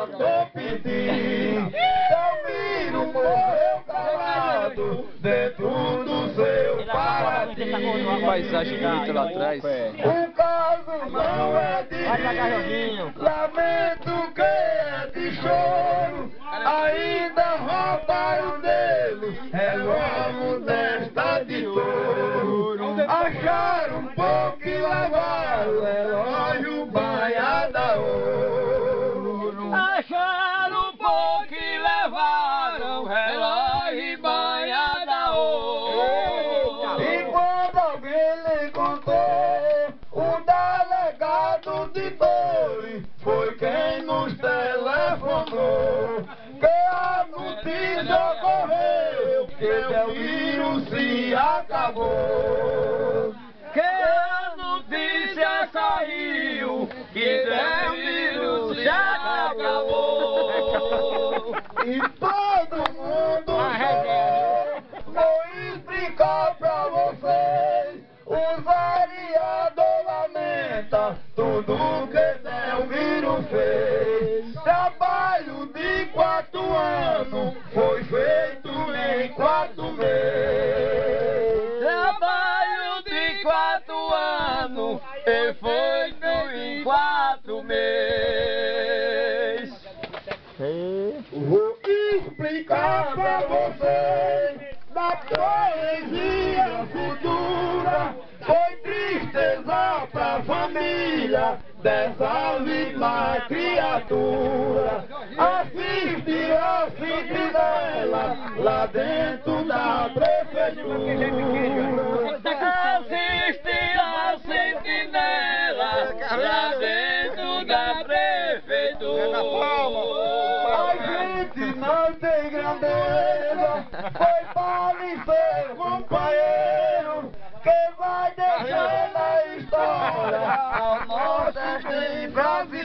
mandou pedir. Delmiro morreu calado dentro do seu paraty. Paisagem bonita lá atrás. O caso não é de rir, lamento que é de choro. Ainda roubaram dele relógio desta de touro. Acharam um pouco e levaram o relógio banhado a ouro. Acharam um pouco e levaram o relógio banhado a ouro. E quando alguém lhe contou, o delegado de Torre foi quem nos telefonou, que a notícia ocorreu, que Delmiro se acabou. Que a notícia saiu, que Delmiro se acabou. E todo mundo chorou. Vou explicar pra vocês. O vereador lamenta tudo que Delmiro fez. Trabalho de 4 anos foi feito em 4 meses. Trabalho de 4 anos e foi em 4 meses. Vou explicar pra vocês da poesia futura. Foi tristeza pra família dessa linda criatura. Assiste a sentinela lá dentro da prefeitura. Assiste a sentinela lá dentro da prefeitura. A gente não tem grandeza, foi falecer companheiro, que vai deixar na história ao Nordeste brasileiro.